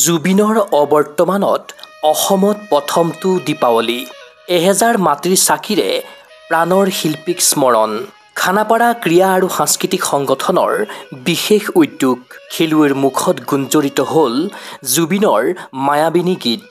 জুবিনৰ অবৰ্তমানত অসমত প্ৰথমটো দীপাৱলী 1000 মাটিৰ চাকিৰে প্ৰাণৰ শিল্পীক স্মৰণ খানাপাৰা ক্ৰীড়া আৰু সাংস্কৃতিক সংগঠনৰ বিশেষ উদ্যোগ খেলুৱৈৰ মুখত গুঞ্জৰিত হ'ল জুবিনৰ মায়াবিনী গীত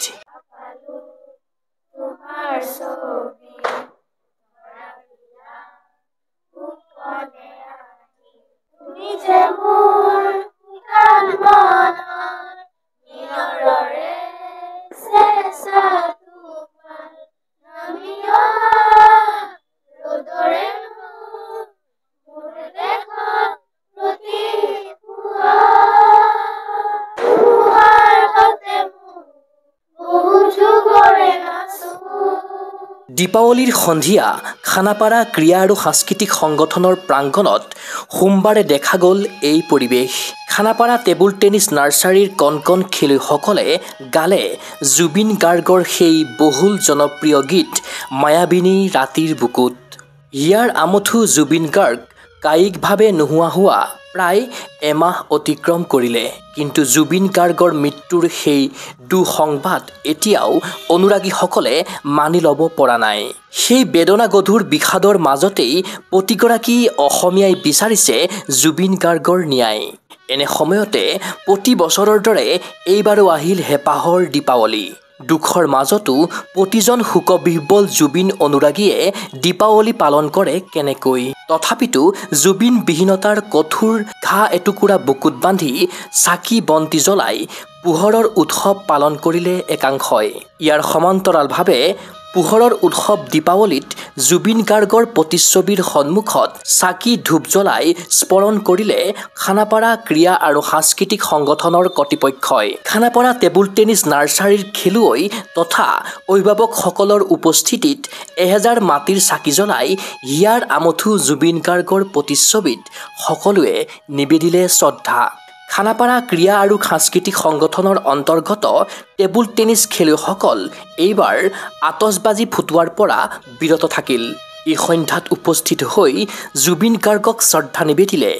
দীপাৱলীৰ সন্ধিয়া খানাপাৰা ক্ৰীড়া আৰু সাংস্কৃতিক সংগঠনৰ প্ৰাংগণত সোমবাৰে দেখা গ'ল এই পৰিৱেশ খানাপাৰা টেবুল টেনিছ নাৰ্চাৰীৰ কণ খেলুৱৈসকলে গালে জুবিন গাৰ্গৰ সেই বহুল জনপ্ৰিয় গীত মায়াবিনী ৰাতিৰ বুকুত ইয়াৰ আমঠু জুবিন গাৰ্গ কায়িকভাৱে নোহোৱা হোৱা প্ৰায় এমাহ অতিক্ৰম কৰিলে কিন্তু জুবিন গাৰ্গৰ মৃত্যুৰ সেই দুঃসংবাদ এতিয়াও অনুৰাগীসকলে মানি ল'ব পৰা নাই সেই বেদনাগধুৰ বিষাদৰ মাজতেই প্ৰতিগৰাকী অসমীয়াই বিচাৰিছে জুবিন গাৰ্গৰ ন্যায় এনে সময়তে প্ৰতি বছৰৰ দৰে এইবাৰো আহিল হেঁপাহৰ দীপাৱলী দুখৰ মাজতো প্ৰতিজন শোকবিহ্বল জুবিন অনুৰাগীয়ে দীপাৱলী পালন কৰে কেনেকৈ তথাপিতো জুবিন বিহীনতাৰ কঠোৰ ঘা এটুকুৰা বুকুত বান্ধি চাকি বন্তি জ্বলাই পোহৰৰ উৎসৱ পালন কৰিলে একাংশই ইয়াৰ সমান্তৰালভাৱে পোহৰৰ উৎসৱ দীপাৱলীত জুবিন গাৰ্গৰ প্ৰতিচ্ছবিৰ সন্মুখত চাকি ধূপ জ্বলাই স্মৰণ কৰিলে খানাপাৰা ক্ৰীড়া আৰু সাংস্কৃতিক সংগঠনৰ কৰ্তৃপক্ষই খানাপাৰা টেবুল টেনিছ নাৰ্চাৰীৰ খেলুৱৈ তথা অভিভাৱকসকলৰ উপস্থিতিত 1000 মাটিৰ চাকি জ্বলাই হিয়াৰ আমঠু জুবিন গাৰ্গৰ প্ৰতিচ্ছবিত সকলোৱে নিবেদিলে শ্ৰদ্ধা খানাপাৰা ক্ৰীড়া আৰু সাংস্কৃতিক সংগঠনৰ অন্তৰ্গত টেবুল টেনিছ খেলুৱৈসকল এইবাৰ আতচবাজি ফুটোৱাৰ পৰা বিৰত থাকিল এই সন্ধ্যাত উপস্থিত হৈ জুবিন গাৰ্গক শ্ৰদ্ধা নিবেদিলে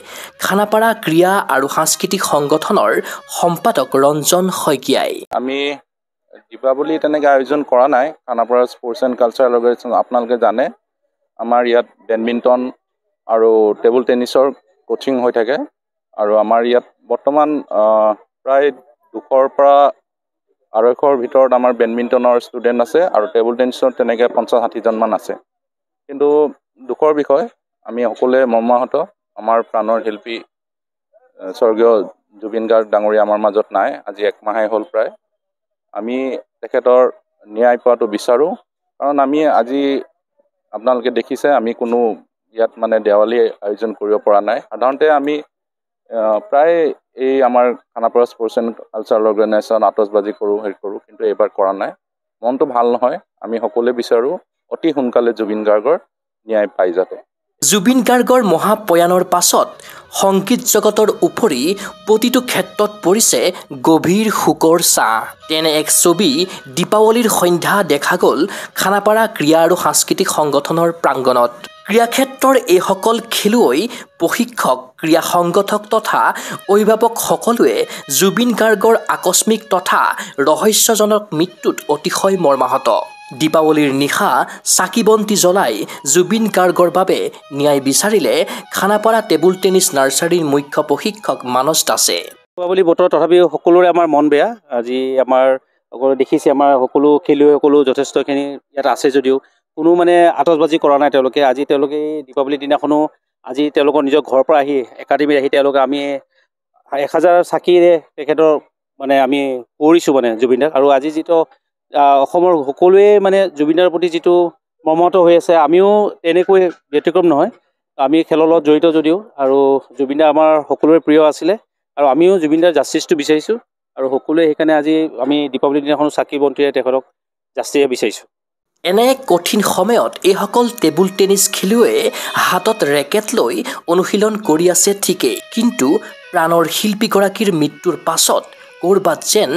খানাপাৰা ক্ৰীড়া আৰু সাংস্কৃতিক সংগঠনৰ সম্পাদক ৰঞ্জন শইকীয়াই আমি দীপাৱলী তেনেকৈ আয়োজন কৰা নাই Khanapara sports and cultural organisation আপোনালোকে জানে আমাৰ ইয়াত বেডমিণ্টন আৰু টেবুল টেনিছৰ কোচিং হৈ থাকে আৰু আমাৰ ইয়াত বৰ্তমান প্ৰায় 200ৰ পৰা 250ৰ ভিতৰত আমাৰ বেডমিণ্টনৰ ষ্টুডেণ্ট আছে আৰু টেবুল টেনিছৰ তেনেকৈ 50-60 জনমান আছে কিন্তু দুখৰ বিষয় আমি সকলোৱে মৰ্মাহত আমাৰ প্ৰাণৰ শিল্পী স্বৰ্গীয় জুবিন গাৰ্গ ডাঙৰীয়া আমাৰ মাজত নাই আজি একমাহে হ'ল প্ৰায় আমি তেখেতৰ ন্যায় পোৱাটো বিচাৰোঁ কাৰণ আমি আজি আপোনালোকে দেখিছে আমি কোনো ইয়াত মানে দেৱালী আয়োজন কৰিব পৰা নাই সাধাৰণতে আমি প্ৰায় এই আমাৰ Khanapara sports and cultural organisation আতচবাজি কৰোঁ কিন্তু এইবাৰ কৰা নাই মনটো ভাল নহয় আমি সকলোৱে বিচাৰোঁ অতি সোনকালে জুবিন গাৰ্গৰ ন্যায় পাই যাতে জুবিন গাৰ্গৰ মহাপ্ৰয়াণৰ পাছত সংগীত জগতৰ উপৰি প্ৰতিটো ক্ষেত্ৰত পৰিছে গভীৰ শোকৰ ছাঁ তেনে এক ছবি দীপাৱলীৰ সন্ধ্যা দেখা গ'ল খানাপাৰা ক্ৰীড়া আৰু সাংস্কৃতিক সংগঠনৰ প্ৰাংগণত ক্ৰীড়াক্ষেত্ৰৰ এইসকল খেলুৱৈ প্ৰশিক্ষক ক্ৰীড়া সংগঠক তথা অভিভাৱক সকলোৱে জুবিন গাৰ্গৰ আকস্মিক তথা ৰহস্যজনক মৃত্যুত অতিশয় মৰ্মাহত দীপাৱলীৰ নিশা চাকি বন্তি জ্বলাই জুবিন গাৰ্গৰ বাবে ন্যায় বিচাৰিলে খানাপাৰা টেবুল টেনিছ নাৰ্চাৰীৰ মুখ্য প্ৰশিক্ষক মানস দাসে দীপাৱলী বতৰ তথাপিও সকলোৰে আমাৰ মন বেয়া আজি আমাৰ সকলো দেখিছে আমাৰ সকলো খেলুৱৈসকলো যথেষ্টখিনি ইয়াত আছে যদিও কোনো মানে আতচবাজি কৰা নাই তেওঁলোকে আজি তেওঁলোকে দীপাৱলীৰ দিনাখনো আজি তেওঁলোকৰ নিজৰ ঘৰৰ পৰা আহি একাডেমীত আহি তেওঁলোকে আমি 1000 চাকিৰে তেখেতৰ মানে আমি কৰিছোঁ মানে জুবিনদাক আৰু আজি যিটো অসমৰ সকলোৱে মানে জুবিনদাৰ প্ৰতি যিটো মৰ্মাহত হৈ আছে আমিও তেনেকৈ ব্যতিক্ৰম নহয় আমি খেলৰ লগত জড়িত যদিও আৰু জুবিনদা আমাৰ সকলোৰে প্ৰিয় আছিলে আৰু আমিও জুবিনদাৰ জাষ্টিছটো বিচাৰিছোঁ আৰু সকলোৱে সেইকাৰণে আজি আমি দীপাৱলীৰ দিনাখন চাকি বন্তিৰে তেখেতক জাষ্টিছ বিচাৰিছোঁ এনে কঠিন সময়ত এইসকল টেবুল টেনিছ খেলুৱৈয়ে হাতত ৰেকেট লৈ অনুশীলন কৰি আছে ঠিকেই কিন্তু প্ৰাণৰ শিল্পীগৰাকীৰ মৃত্যুৰ পাছত ক'ৰবাত যেন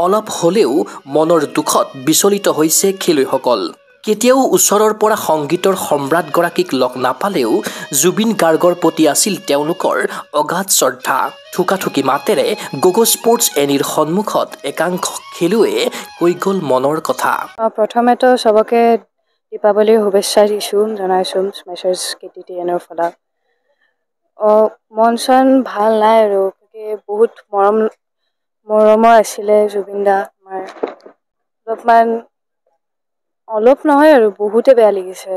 অলপ হ'লেও মনৰ দুখত বিচলিত হৈছে খেলুৱৈসকল কেতিয়াও ওচৰৰ পৰা সংগীতৰ সম্ৰাটগৰাকীক লগ নাপালেও জুবিন গাৰ্গৰ প্ৰতি আছিল তেওঁলোকৰ অগাধ শ্ৰদ্ধা। থুকাথুকি মাতেৰে গগো স্পৰ্টছ এনিৰ সন্মুখত একাংশ খেলুৱৈয়ে কৈ গ'ল মনৰ কথা। প্ৰথমেতো চবকে দীপাৱলীৰ শুভেচ্ছা জনাইছোঁ স্মেচাৰ্ছ KTTNৰ ফালে। মন চন ভাল নাই আৰু বহুত মৰমৰ আছিলে জুবিন দা আমাৰ। অলপ নহয় আৰু বহুতে বেয়া লাগিছে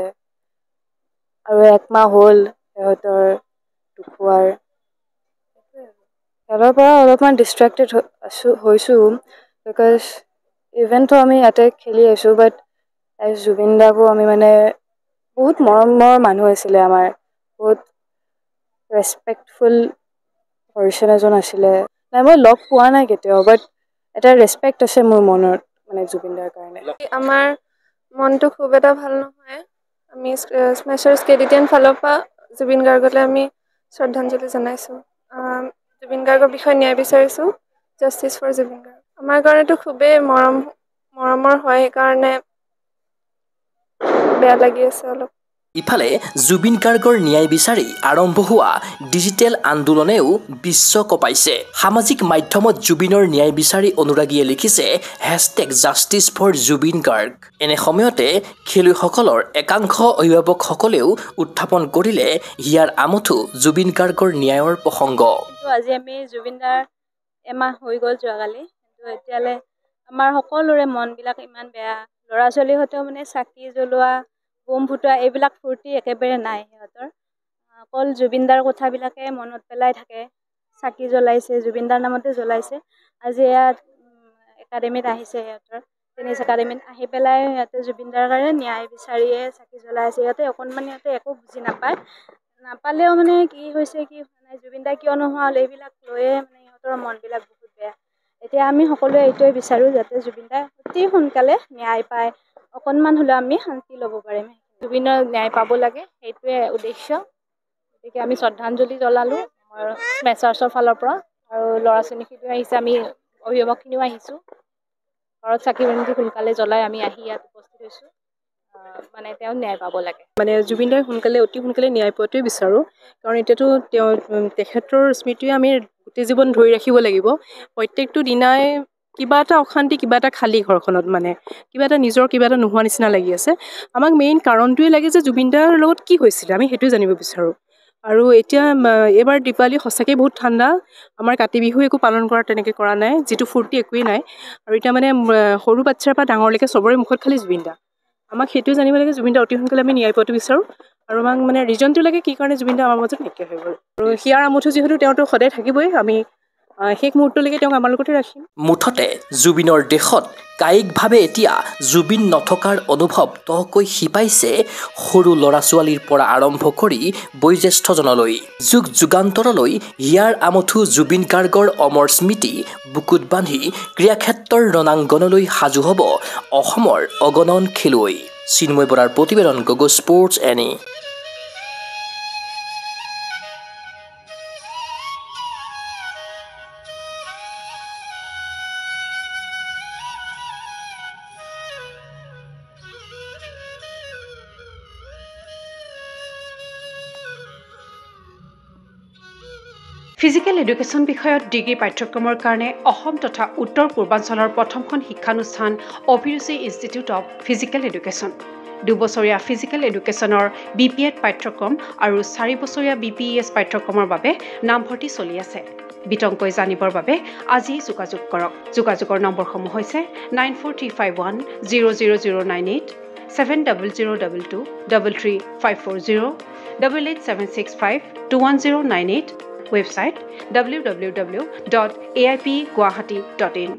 আৰু একমাহ হ'ল সিহঁতৰ ঢুকুৱাৰ। সিহঁতৰ পৰা অলপমান ডিষ্ট্ৰেক্টেড হৈছোঁ বিকজ ইভেনটো আমি ইয়াতে খেলি আছোঁ বাট জুবিন দাকো আমি মানে বহুত মৰমৰ মানুহ আছিলে আমাৰ, বহুত ৰেচপেক্টফুল পাৰ্চন এজন আছিলে। নাই মই লগ পোৱা নাই কেতিয়াও বাট এটা ৰেচপেক্ট আছে মোৰ মনত মানে জুবিন দাৰ কাৰণে। আমাৰ মনটো খুব এটা ভাল নহয়। আমি স্মেচাৰ্ছ KTTN ফালৰ পৰা জুবিন গাৰ্গলৈ আমি শ্ৰদ্ধাঞ্জলি জনাইছোঁ। জুবিন গাৰ্গৰ বিষয়ে ন্যায় বিচাৰিছোঁ, জাষ্টিছ ফৰ জুবিন গাৰ্গ। আমাৰ কাৰণেতো খুবেই মৰমৰ হয়, সেইকাৰণে বেয়া লাগি আছে অলপ। ইফালে জুবিন গাৰ্গৰ ন্যায় বিচাৰি আৰম্ভ হোৱা ডিজিটেল আন্দোলনেও বিশ্ব কঁপাইছে। সামাজিক মাধ্যমত জুবিনৰ ন্যায় বিচাৰি অনুৰাগীয়ে লিখিছে #জাষ্টিছ ফৰ জুবিন গাৰ্গ। এনে সময়তে খেলুৱৈসকলৰ একাংশ অভিভাৱকসকলেও উত্থাপন কৰিলে হিয়াৰ আমঠু জুবিন গাৰ্গৰ ন্যায়ৰ প্ৰসংগ। আজি আমি জুবিন দাৰ এমাহ হৈ গ'ল যোৱাকালি, কিন্তু এতিয়ালৈ আমাৰ সকলোৰে মনবিলাক ইমান বেয়া। ল'ৰা ছোৱালীহঁতেও মানে চাকি জ্বলোৱা, বোম ফুটোৱা এইবিলাক ফূৰ্তি একেবাৰে নাই সিহঁতৰ। অকল জুবিন দাৰ কথাবিলাকে মনত পেলাই থাকে। চাকি জ্বলাইছে, জুবিন দাৰ নামতে জ্বলাইছে। আজি ইয়াত একাডেমীত আহিছে, সিহঁতৰ টেনিছ একাডেমীত আহি পেলাই সিহঁতে জুবিন দাৰ কাৰণে ন্যায় বিচাৰিয়ে চাকি জ্বলাইছে। সিহঁতে অকণমান একো বুজি নাপালেও মানে কি হৈছে কি হোৱা নাই, জুবিন দা কিয় নোহোৱা হ'ল, এইবিলাক লৈয়ে মানে সিহঁতৰ মনবিলাক বহুত বেয়া। এতিয়া আমি সকলোৱে এইটোৱে বিচাৰোঁ যাতে জুবিন দাই অতি সোনকালে ন্যায় পায়, অকণমান হ'লেও আমি শান্তি ল'ব পাৰিম। জুবিনৰ ন্যায় পাব লাগে, সেইটোৱে উদ্দেশ্য। গতিকে আমি শ্ৰদ্ধাঞ্জলি জ্বলালোঁ আমাৰ স্মেচাৰ্ছৰ ফালৰ পৰা, আৰু ল'ৰা ছোৱালীখিনিও আহিছে, আমি অভিভাৱকখিনিও আহিছোঁ। ঘৰত চাকি বন্তি সোনকালে জ্বলাই আমি আহি ইয়াত উপস্থিত হৈছোঁ। মানে তেওঁ ন্যায় পাব লাগে। মানে জুবিন দাই অতি সোনকালে ন্যায় পোৱাটোৱে বিচাৰোঁ, কাৰণ এতিয়াতো তেখেতৰ স্মৃতিয়ে আমি গোটেই জীৱন ধৰি ৰাখিব লাগিব। প্ৰত্যেকটো দিনাই কিবা এটা অশান্তি, কিবা এটা খালী ঘৰখনত, মানে কিবা এটা নোহোৱা নিচিনা লাগি আছে। আমাক মেইন কাৰণটোৱে লাগে যে জুবিন দাৰ লগত কি হৈছিলে, আমি সেইটোৱে জানিব বিচাৰোঁ। আৰু এতিয়া এইবাৰ দীপাৱলী সঁচাকৈ বহুত ঠাণ্ডা। আমাৰ কাতি বিহু একো পালন তেনেকৈ কৰা নাই, যিটো ফূৰ্তি একোৱেই নাই। আৰু এতিয়া মানে সৰু বাচ্ছাৰ পৰা ডাঙৰলৈকে চবৰে মুখত খালি জুবিন দা। আমাক সেইটোৱে জানিব লাগে, জুবিন দা অতি সোনকালে আমি ন্যায় পোৱাটো বিচাৰোঁ। আৰু আমাক মানে ৰিজনটো লাগে কি কাৰণে জুবিন দা আমাৰ মাজত নাইকিয়া হৈ গ'ল। আৰু হিয়াৰ আমঠু যিহেতু তেওঁতো সদায় থাকিবই, আমি শেষ মুহূৰ্তলৈকে তেওঁক আমাৰ লগতে ৰাখিম। মুঠতে জুবিনৰ দেশত কায়িকভাৱে এতিয়া জুবিন নথকাৰ অনুভৱ তহকৈ শিপাইছে সৰু ল'ৰা ছোৱালীৰ পৰা আৰম্ভ কৰি বয়োজ্যেষ্ঠজনলৈ। যুগান্তৰলৈ হিয়াৰ আমঠু জুবিন গাৰ্গৰ অমৰ স্মৃতি বুকুত বান্ধি ক্ৰীড়াক্ষেত্ৰৰ ৰণাংগনলৈ সাজু হ'ব অসমৰ অগণন খেলুৱৈ। চিন্ময় বৰাৰ প্ৰতিবেদন, Gogo sports any. Physical education বিষয়ত ডিগ্ৰী পাঠ্যক্ৰমৰ কাৰণে অসম তথা উত্তৰ পূৰ্বাঞ্চলৰ প্ৰথমখন শিক্ষানুষ্ঠান অভিৰুচি ইনষ্টিটিউট অৱ ফিজিকেল এডুকেশ্যন। 2 বছৰীয়া ফিজিকেল এডুকেশ্যনৰ BPEd পাঠ্যক্ৰম আৰু 4 বছৰীয়া BPES পাঠ্যক্ৰমৰ বাবে নামভৰ্তি চলি আছে। বিতংকৈ জানিবৰ বাবে আজি যোগাযোগ কৰক। যোগাযোগৰ নম্বৰসমূহ হৈছে 9435100098, 700222 33540, 88765210998, website www.aipguwahati.in